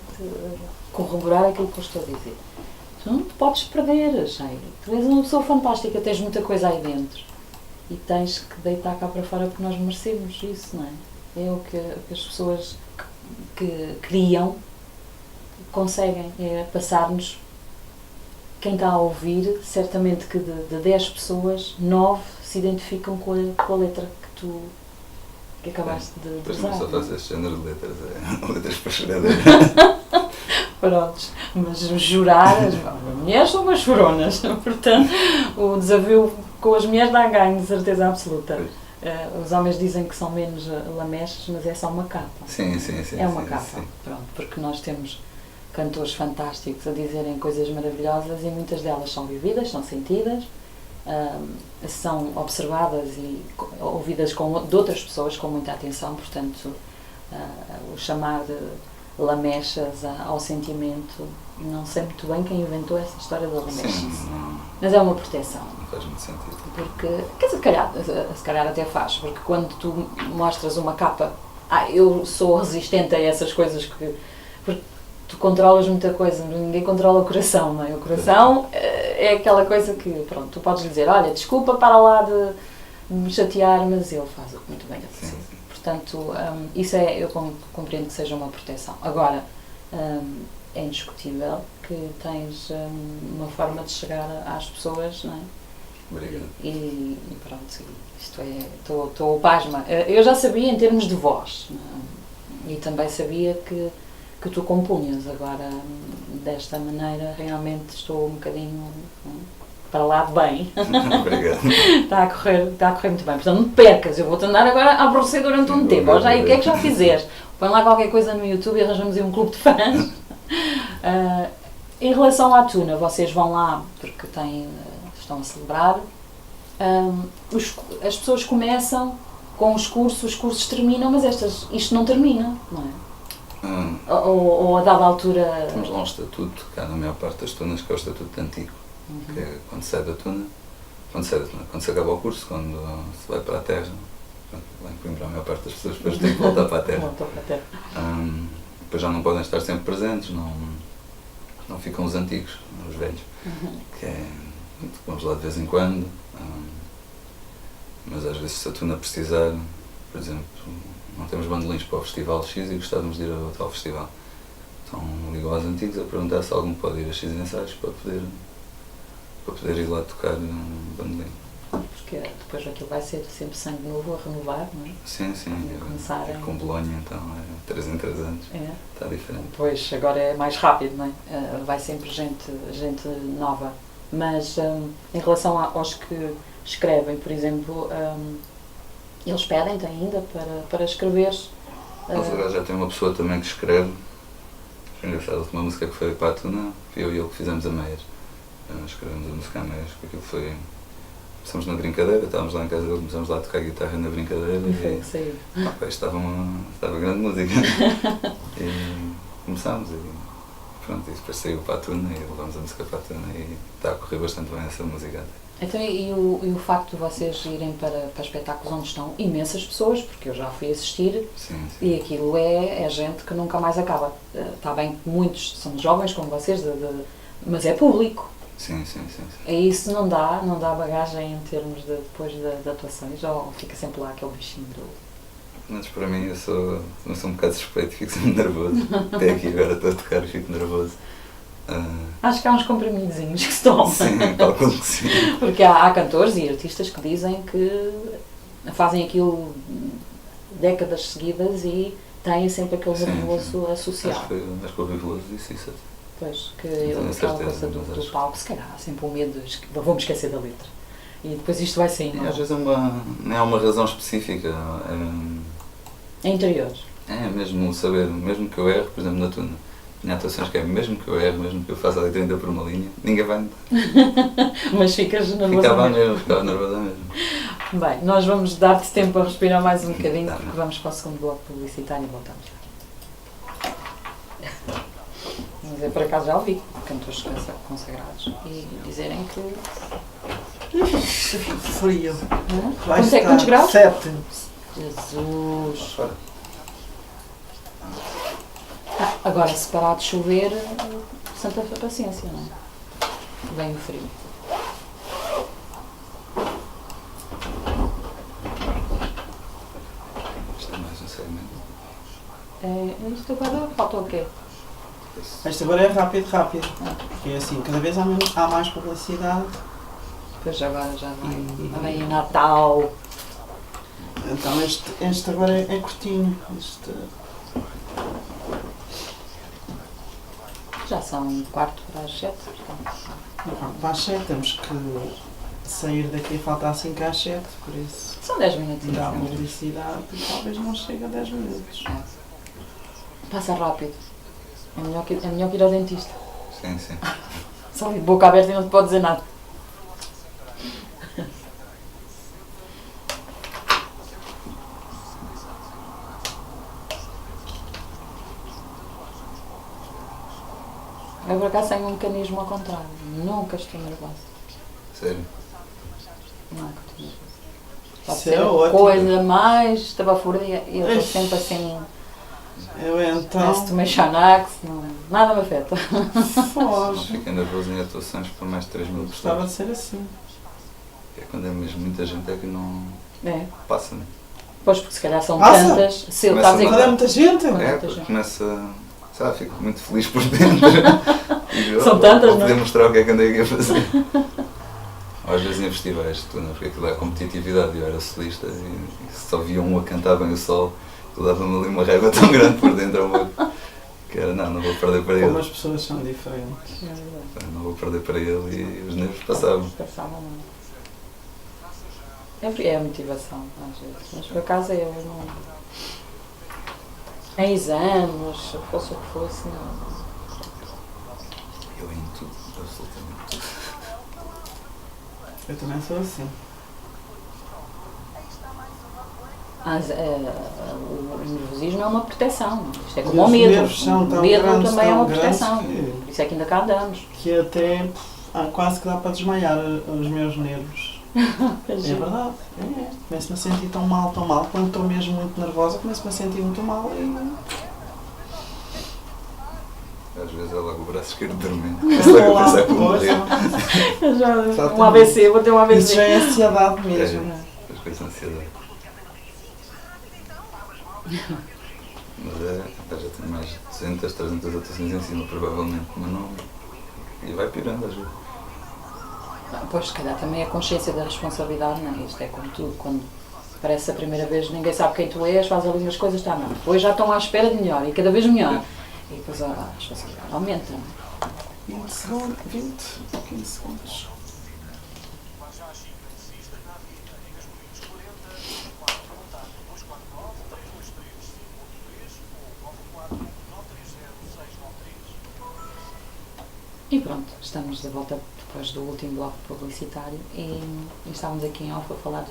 S1: corroborar aquilo que eu estou a dizer. Tu não te podes perder, Sheila. Tu és uma pessoa fantástica, tens muita coisa aí dentro. E tens que deitar cá para fora porque nós merecemos isso, não é? É o que as pessoas que criam conseguem, é passar-nos. Quem está a ouvir, certamente que de 10 pessoas, 9 se identificam com a letra que tu acabaste de usar.
S2: Depois só faço este género de letras, letras para choradeira.
S1: Prontos, mas jurar, as mulheres são umas choronas, portanto o desafio com as mulheres dá ganho, de certeza absoluta. Os homens dizem que são menos lamechas, mas é só uma capa.
S2: Sim.
S1: É uma capa,
S2: sim.
S1: pronto, porque nós temos cantores fantásticos a dizerem coisas maravilhosas e muitas delas são vividas, são sentidas, são observadas e ouvidas de outras pessoas com muita atenção, portanto o chamar de lamechas ao sentimento, não sei muito bem quem inventou essa história da lamecha, mas é uma proteção.
S2: Não faz muito sentido.
S1: Porque, quer dizer, se calhar até faz, porque quando tu mostras uma capa, eu sou resistente a essas coisas porque tu controlas muita coisa, ninguém controla o coração, não é? O coração é aquela coisa que, pronto, tu podes dizer, olha, desculpa, para lá de me chatear, mas ele faz muito bem a si. Portanto, isso eu compreendo que seja uma proteção. Agora, é indiscutível que tens uma forma de chegar às pessoas, não é?
S2: Obrigado.
S1: E pronto, isto é, estou pasma. Eu já sabia em termos de voz, e também sabia que tu compunhas, agora desta maneira realmente estou um bocadinho para lá de bem.
S2: Obrigado.
S1: Está a correr muito bem, portanto não te percas, eu vou-te andar agora a aborrecer durante um tempo. Ou já, e o que é que já fizeste? Põe lá qualquer coisa no YouTube e arranjamos aí um clube de fãs. Em relação à Tuna, vocês vão lá porque estão a celebrar. As pessoas começam com os cursos terminam, mas isto não termina, não é? Ou a dada altura...
S2: Temos lá um estatuto, cá na maior parte das tunas, que é o estatuto antigo, que é quando sai da tuna, quando se acaba o curso, quando se vai para a terra, lá em Coimbra a maior parte das pessoas depois tem que voltar para a terra. Depois já não podem estar sempre presentes, não ficam os antigos, os velhos, que é, vamos lá de vez em quando, mas às vezes se a tuna precisar, por exemplo, não temos bandolins para o festival X e gostávamos de ir ao tal festival. Então ligo aos antigos a perguntar se algum pode ir a X ensaios para poder ir lá tocar bandolim.
S1: Porque depois aquilo vai ser sempre sangue novo a renovar, não é?
S2: Sim. Com Bolonha, então, 3 em 3 anos. Está diferente.
S1: Pois, agora é mais rápido, não é? Vai sempre gente nova. Mas em relação aos que escrevem, por exemplo, eles pedem-te ainda para escreveres?
S2: Nós agora já tem uma pessoa também que escreve. Foi engraçado, a última música que foi para a Tuna, fui eu e ele que fizemos a meias. Escrevemos a música a meias, porque aquilo foi... Começamos na brincadeira, estávamos lá em casa dele, começamos lá a tocar guitarra na brincadeira e estava grande música. E começámos e pronto, e depois saiu para a Tuna e levámos a música para a Tuna e está a correr bastante bem essa música.
S1: Então, e o facto de vocês irem para espetáculos onde estão imensas pessoas, porque eu já fui assistir, e aquilo é gente que nunca mais acaba. Está bem que muitos são jovens como vocês, mas é público.
S2: Sim.
S1: E isso não dá bagagem em termos depois de atuações, ou fica sempre lá aquele bichinho do...
S2: Mas para mim eu sou um bocado suspeito, fico sempre nervoso. Até aqui agora estou a tocar e fico nervoso.
S1: Acho que há uns comprimidozinhos que se tomam.
S2: Sim, calculo que sim.
S1: Porque há cantores e artistas que dizem que fazem aquilo décadas seguidas e têm sempre aquele nervoso associado.
S2: Acho que o Rui Veloso disse isso.
S1: Pois, que
S2: tenho
S1: aquela
S2: certeza,
S1: coisa
S2: mas
S1: do
S2: acho-
S1: palco, se calhar há sempre o medo de vou-me esquecer da letra. E depois isto vai sair,
S2: E
S1: não
S2: às vezes não é uma razão específica.
S1: é interior.
S2: É mesmo saber, mesmo que eu erre, por exemplo, na tuna. Tinha atuações que é mesmo que eu erre, mesmo que eu faça ali 30 por uma linha, ninguém vai notar.
S1: Mas ficas nervoso.
S2: Ficava nervosa mesmo.
S1: Bem, nós vamos dar-te tempo a respirar mais um bocadinho,
S2: Tá
S1: porque
S2: bem.
S1: vamos para o segundo bloco publicitário e voltamos. Mas eu por acaso já ouvi cantores consagrados e dizerem que.
S4: Frio. Vai
S1: Quantos
S4: estar
S1: graus?
S4: 7.
S1: Jesus! Agora, se parar de chover, santa paciência, não é? Vem o frio.
S2: Isto é mais um segmento.
S1: Isto agora falta o quê?
S4: Este agora é rápido. Porque é assim, cada vez há mais publicidade.
S1: Pois agora já vem o Natal.
S4: Então este agora é curtinho.
S1: Já são 4 para as 7.
S4: Para as 7 temos que sair daqui, falta 5 às 7, por isso
S1: São 10 minutos.
S4: dá uma publicidade e talvez não chegue a 10 minutos.
S1: Passa rápido. É melhor que ir ao dentista.
S2: Sim, sim.
S1: Só de boca aberta e não te pode dizer nada. Eu por acaso tenho um mecanismo ao contrário. Nunca estou nervosa.
S2: Sério.
S1: Nunca estou nervosa. Pode
S4: Isso
S1: ser
S4: é
S1: a
S4: ótimo.
S1: coisa mais estapafúrdia e eu estou sempre assim.
S4: Eu
S1: Parece que
S4: então.
S1: tomei Xanax, nada me afeta.
S2: Não
S4: Foge.
S2: fiquei nervoso em atuações por mais de 3 mil
S4: Gostava
S2: pessoas.
S4: de ser assim.
S2: É quando é mesmo muita gente é que não
S1: É.
S2: passa, né?
S1: Pois, porque se calhar são
S4: Passa.
S1: tantas. Se eu
S2: Começa
S1: estás a
S4: Quando é muita gente.
S2: É,
S1: muita
S2: porque
S1: gente.
S2: começa. Sei lá, fico muito feliz por dentro. E
S1: São
S2: vou
S1: tantas, não é?
S2: poder mostrar o que é que andei aqui a fazer. Ou às vezes em festivais de tuna, porque aquilo é competitividade. Eu era solista e só via um a cantar bem o sol. Eu dava-me ali uma raiva tão grande por dentro ao olho. Que era, não vou perder para
S4: Como
S2: ele.
S4: as pessoas são diferentes.
S1: É verdade.
S2: Não vou perder para ele e os nervos passavam.
S1: Passava muito. É a motivação, às vezes. Mas por acaso eu não. Em exames, fosse o que fosse, não.
S2: Eu em tudo, absolutamente tudo.
S4: Eu também sou assim.
S1: O nervosismo é uma proteção. Isto é
S4: Os
S1: como o medo.
S4: nervos são
S1: O
S4: tão
S1: medo
S4: grandes,
S1: também é
S4: tão
S1: uma
S4: grandes
S1: proteção.
S4: que-
S1: Por isso é que ainda cá andamos.
S4: Que até quase que dá para desmaiar os meus nervos. É verdade. É. Começo-me a sentir tão mal. Quando estou mesmo muito nervosa, começo-me a sentir muito mal.
S2: Às vezes é logo o braço esquerdo dormente. Começo logo a pensar como morrer.
S1: Um AVC, vou ter um
S4: Isso já
S1: AVC.
S4: é ansiedade mesmo.
S2: É. As coisas de ansiedade. Mas já tenho mais de 200, 300 atuações em cima, provavelmente, mas não. E vai pirando às vezes.
S1: Pois, se calhar também a consciência da responsabilidade, não é? Isto é como tudo, quando parece a primeira vez, ninguém sabe quem tu és, faz ali umas coisas, está não. Depois já estão à espera de melhor e cada vez melhor. E depois a responsabilidade aumenta, não é?
S4: 20 segundos, 20, 15 segundos.
S1: E pronto, estamos de volta depois do último bloco publicitário e estávamos aqui em off a falar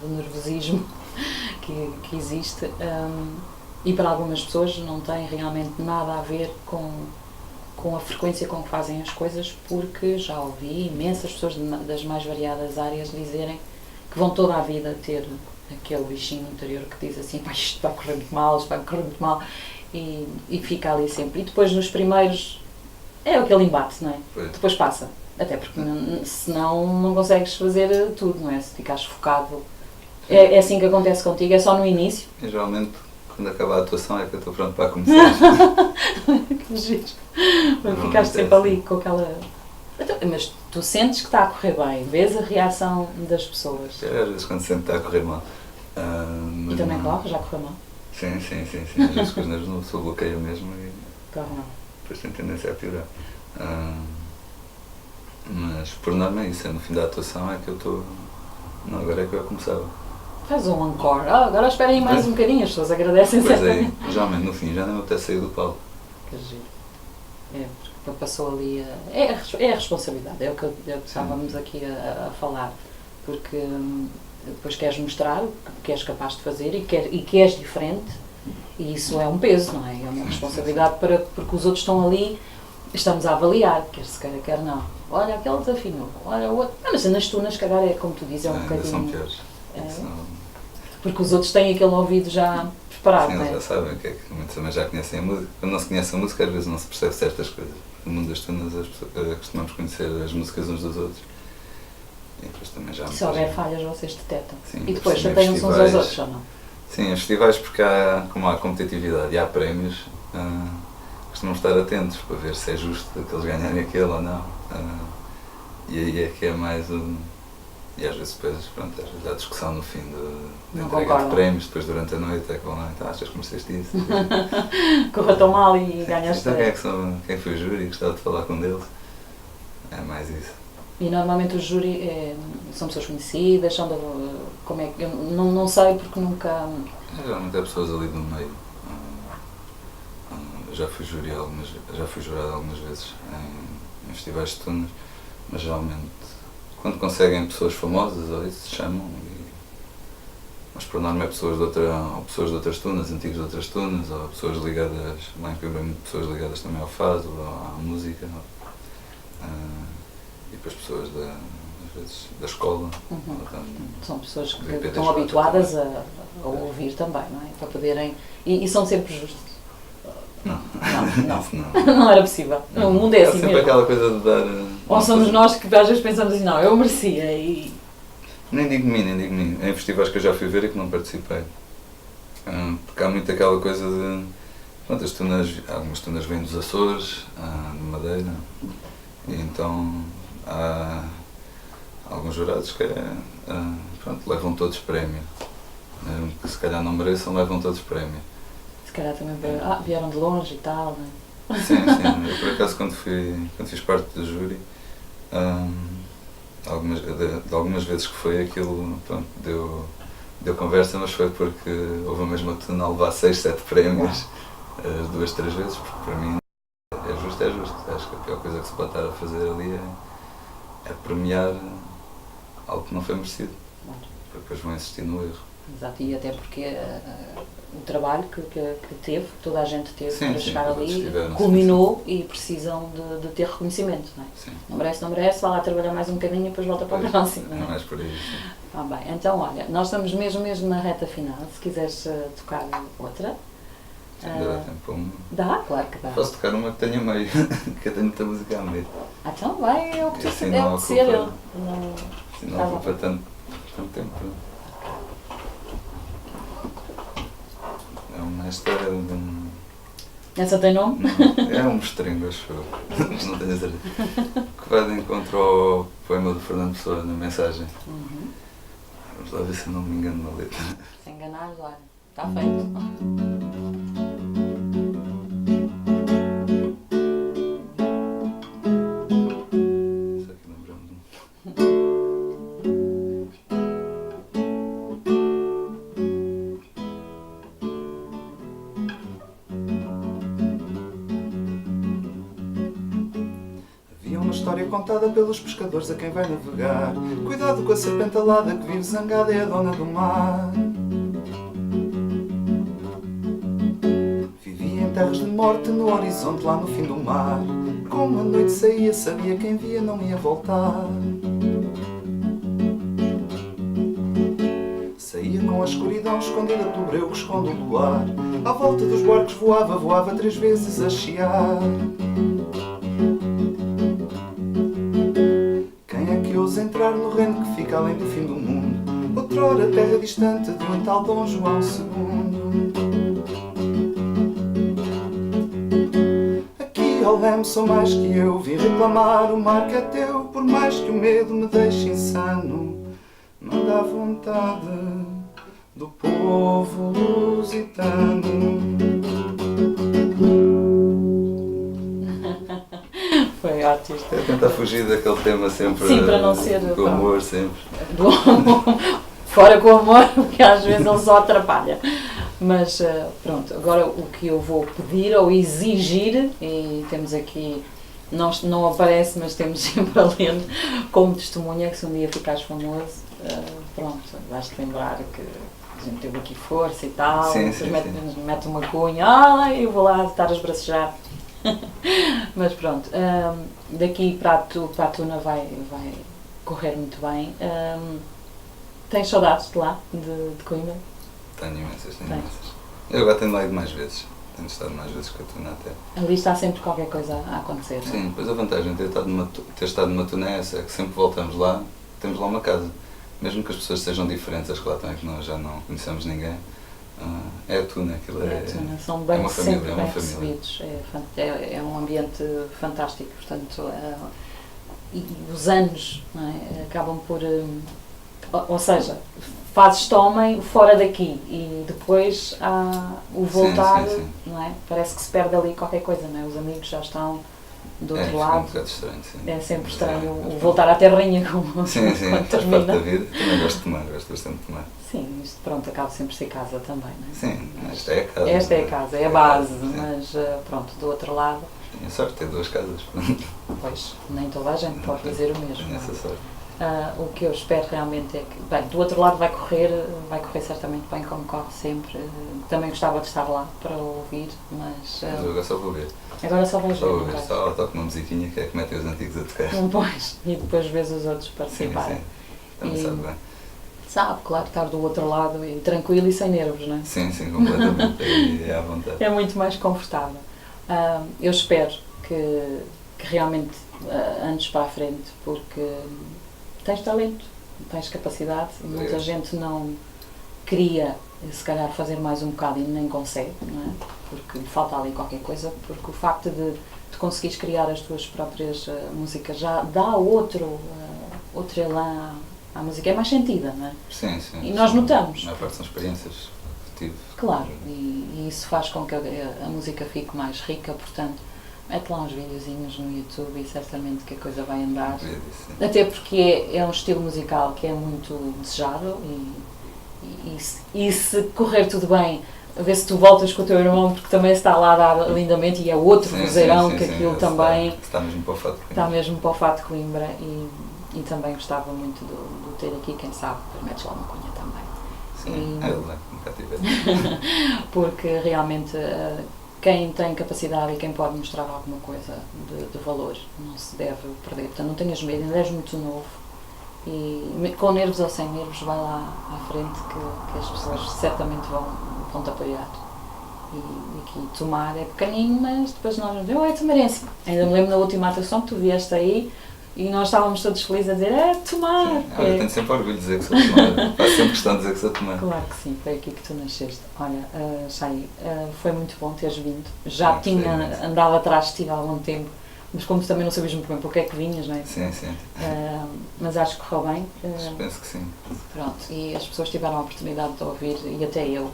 S1: do nervosismo que existe e para algumas pessoas não tem realmente nada a ver com a frequência com que fazem as coisas, porque já ouvi imensas pessoas das mais variadas áreas dizerem que vão toda a vida ter aquele bichinho interior que diz assim, isto vai correr muito mal, isto vai correr muito mal e fica ali sempre. E depois nos primeiros é aquele embate, não é?
S2: Foi.
S1: Depois passa. Até porque senão não consegues fazer tudo, não é? Se ficares focado. É assim que acontece contigo, é só no início.
S2: E geralmente, quando acaba a atuação, é que eu estou pronto para começar.
S1: Que giro.
S2: Não
S1: Ficaste sempre
S2: acontece.
S1: ali com aquela. Então, mas tu sentes que está a correr bem, vês a reação das pessoas.
S2: Às vezes quando se sente que está a correr mal.
S1: E também, claro, já correu mal.
S2: Sim. Às vezes com os nervos não se bloqueia mesmo e
S1: Corre mal.
S2: depois tem tendência a piorar. Mas por norma é isso, no fim da atuação é que eu estou. Não, agora é que eu começava.
S1: Faz um encore. Agora esperem mais um bocadinho, as pessoas agradecem
S2: Pois
S1: sempre.
S2: é, geralmente no fim já não até sair do palco.
S1: Que giro. Porque passou ali é a responsabilidade, é o que estávamos aqui a falar. Porque depois queres mostrar o que és capaz de fazer e que és diferente, e isso é um peso, não é? É uma responsabilidade porque os outros estão ali, estamos a avaliar, quer se queira, quer não. Olha, aquele desafinou, olha o outro. Mas nas tunas, calhar, é como tu dizes, é um bocadinho.
S2: São piores.
S1: Porque os outros têm aquele ouvido já preparado,
S2: sim,
S1: não é?
S2: eles já sabem o que é que muitos também já conhecem a música. Quando não se conhece a música, às vezes não se percebe certas coisas. No mundo das tunas, costumamos conhecer as músicas uns dos outros. E depois também já.
S1: Se houver falhas, vocês detectam.
S2: Sim,
S1: e depois chateiam-se uns aos outros, ou não?
S2: Sim, os festivais, porque como há competitividade e há prémios, costumamos estar atentos para ver se é justo que eles ganharem aquele ou não. E aí é que é mais e às vezes depois, pronto, às vezes há discussão no fim da entrega de prémios, depois durante a noite é que vão lá, então achas que mereceste isso?
S1: Correu tão mal e ganhaste.
S2: Então quem foi o júri? Gostava de falar com um deles. É mais isso.
S1: E normalmente o júri são pessoas conhecidas, são como é que. Eu não sei porque nunca.
S2: Geralmente é pessoas ali do meio. Já fui jurado algumas vezes em festivais de tunas, mas geralmente quando conseguem pessoas famosas ou isso chamam, mas por norma é pessoas de outras tunas, antigos de outras tunas, ou pessoas ligadas, lá em Coimbra, pessoas ligadas também ao fado, ou à música, e depois pessoas às vezes da escola.
S1: São pessoas que estão habituadas a ouvir também, não é? Para poderem. E são sempre justos. Não era possível. O mundo é assim
S2: sempre
S1: mesmo.
S2: Aquela coisa de dar.
S1: Ou somos nós que às vezes pensamos assim, não, eu merecia e.
S2: Nem digo de mim. Em festivais que eu já fui ver e que não participei. Porque há muito aquela coisa de. Pronto, algumas tunas vêm dos Açores, de Madeira, e então há alguns jurados que levam todos prémio. Mesmo que se calhar não mereçam, levam todos prémio.
S1: Se calhar também vieram de longe e tal, não é?
S2: Sim. Eu por acaso quando fiz parte do júri, algumas vezes que foi aquilo, pronto, deu conversa, mas foi porque houve a mesma tuna a levar 6, 7 prémios, 2, 3 vezes, porque para mim é justo. Acho que a pior coisa que se pode estar a fazer ali é premiar algo que não foi merecido, porque depois vão insistir no erro.
S1: Exato, e até porque o trabalho que teve, toda a gente teve para chegar ali, culminou e precisam de ter reconhecimento, não é?
S2: Sim.
S1: Não merece, vai lá trabalhar mais um bocadinho e depois volta para o próximo.
S2: É mais por aí.
S1: Bem, então olha, nós estamos mesmo na reta final, se quiseres tocar outra.
S2: Ainda dá tempo para uma.
S1: Dá, claro que dá.
S2: Posso tocar uma que tenho a meio, que eu tenho muita música a meio.
S1: Então vai, é o que tu
S2: assim
S1: é o que ser eu.
S2: Não ocupa tanto tempo. Esta é
S1: Essa tem nome?
S2: É um mostrengo, acho eu. Não tenho certeza. Que vai de encontro ao poema do Fernando Pessoa, na mensagem. Vamos lá ver se eu não me engano na letra.
S1: Se enganares, olha, está feito.
S2: Contada pelos pescadores a quem vai navegar. Cuidado com a serpente alada que vive zangada, é a dona do mar. Vivia em terras de morte, no horizonte lá no fim do mar. Como a noite saía, sabia quem via não ia voltar. Saía com a escuridão escondida pelo breu que esconde o luar. À volta dos barcos voava 3 vezes a chiar. Entrar no reino que fica além do fim do mundo, outrora terra distante de um tal Dom João II. Aqui ao leme sou mais que eu, vim reclamar o mar que é teu, por mais que o medo me deixe insano, manda a vontade do povo lusitano.
S1: mega artista.
S2: É tentar fugir daquele tema sempre.
S1: Sim, para não ser.
S2: Do amor, sempre.
S1: Do amor. Fora com o amor, porque às vezes ele só atrapalha. Mas pronto, agora o que eu vou pedir ou exigir, e temos aqui, não aparece, mas temos sempre a ler como testemunha, que se um dia ficares famoso, pronto, vais-te lembrar que a gente teve aqui força e tal,
S2: sim,
S1: depois
S2: sim.
S1: mete uma cunha, eu vou lá estar a esbracejar. Mas pronto, daqui para a Tuna vai correr muito bem. Tens saudades de lá, de Coimbra?
S2: Tenho imensas. Eu agora tenho lá ido mais vezes. Tenho estado mais vezes que a Tuna até.
S1: Ali está sempre qualquer coisa a acontecer, não é?
S2: Sim, depois a vantagem de ter estado numa Tuna é essa, é que sempre que voltamos lá, temos lá uma casa. Mesmo que as pessoas sejam diferentes, as que lá estão, é que nós já não conhecemos ninguém. É a Tuna, aquilo
S1: É a Tuna, são bem,
S2: uma família,
S1: sempre bem recebidos. É um ambiente fantástico, portanto, e os anos, não é, acabam por... Ou seja, fazes tomem fora daqui e depois há o voltar,
S2: sim.
S1: Não é? Parece que se perde ali qualquer coisa, não é? Os amigos já estão do outro lado.
S2: Um bocado estranho, sim.
S1: É sempre estranho o voltar à terrinha como
S2: sim,
S1: quando
S2: faz
S1: termina.
S2: parte da vida. Também gosto de tomar, gosto bastante de tomar.
S1: Sim, isto pronto, acaba sempre por ser casa também, não é?
S2: Sim, esta é a casa.
S1: Esta é a casa, é a base,
S2: sim.
S1: Mas pronto, do outro lado...
S2: Tenho a sorte de ter 2 casas.
S1: Pois, nem toda a gente pode dizer o mesmo.
S2: Tenho essa sorte.
S1: O que eu espero realmente é que, bem, do outro lado vai correr certamente bem, como corre sempre. Também gostava de estar lá para ouvir, mas
S2: eu agora só vou ver.
S1: Agora só vais ver.
S2: Só vou ver, só toco uma musiquinha que é que metem os antigos a tocar.
S1: Pois, e depois vês os outros participarem.
S2: Sim. Também sabe bem.
S1: Sabe, claro, estar do outro lado e tranquilo e sem nervos, não é?
S2: Sim, completamente. E é à vontade.
S1: É muito mais confortável. Eu espero que realmente andes para a frente, porque tens talento, tens capacidade, muita gente não queria, se calhar, fazer mais um bocado e nem consegue, não é? Porque lhe falta ali qualquer coisa, porque o facto de conseguires criar as tuas próprias músicas já dá outro elan à música, é mais sentida, não é?
S2: Sim.
S1: E nós notamos.
S2: A maior parte são experiências que tive.
S1: Claro, e isso faz com que a música fique mais rica, portanto, mete lá uns videozinhos no YouTube e certamente que a coisa vai andar. Até porque é um estilo musical que é muito desejável e se correr tudo bem, a ver se tu voltas com o teu irmão, porque também se está lá a dar lindamente e é outro vozeirão que aquilo também
S2: está mesmo para o Fado de Coimbra.
S1: Está mesmo para o Fado de Coimbra e também gostava muito de ter aqui, quem sabe, metes lá uma cunha também.
S2: Sim, nunca tive.
S1: Porque realmente quem tem capacidade e quem pode mostrar alguma coisa de valor não se deve perder. Portanto, não tenhas medo, ainda és muito novo e com nervos ou sem nervos vai lá à frente que as pessoas certamente vão te apoiar. E aqui Tomar é pequenino, mas depois nós vamos dizer, é Tomarense. Ainda me lembro na última atuação que tu vieste aí e nós estávamos todos felizes a dizer, Tomar!
S2: Eu tenho sempre orgulho de dizer que sou Tomar. Faço sempre questão de dizer que sou Tomar.
S1: Claro que sim, foi aqui que tu nasceste. Olha, Chay, foi muito bom teres vindo. Já tinha andado atrás de ti há algum tempo, mas como tu também não sabias muito bem porque é que vinhas, não é?
S2: Sim.
S1: Mas acho que correu bem.
S2: Penso que sim.
S1: Pronto, e as pessoas tiveram a oportunidade de ouvir e até eu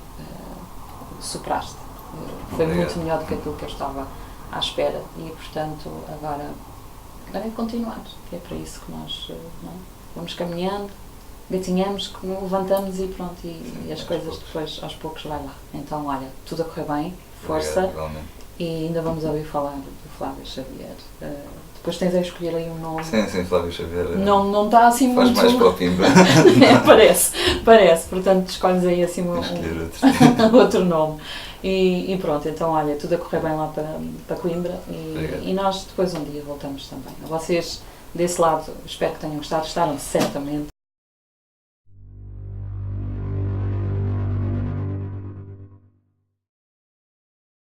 S1: superaste. Foi muito melhor do que aquilo que eu estava à espera e, portanto, agora é continuar, que é para isso que nós vamos caminhando, gatinhamos, levantamos e pronto, e as coisas depois aos poucos vai lá. Então, olha, tudo a correr bem, força.
S2: Obrigado,
S1: e ainda vamos ouvir falar do Flávio Xavier. Depois tens a escolher aí um nome.
S2: Sim, Flávio Xavier.
S1: Não está assim
S2: faz
S1: muito...
S2: mais para o Pimba.
S1: parece. Portanto, escolhes aí assim outro nome. E pronto, então olha, tudo a correr bem lá para Coimbra e nós depois um dia voltamos também. Vocês desse lado, espero que tenham gostado, gostaram certamente.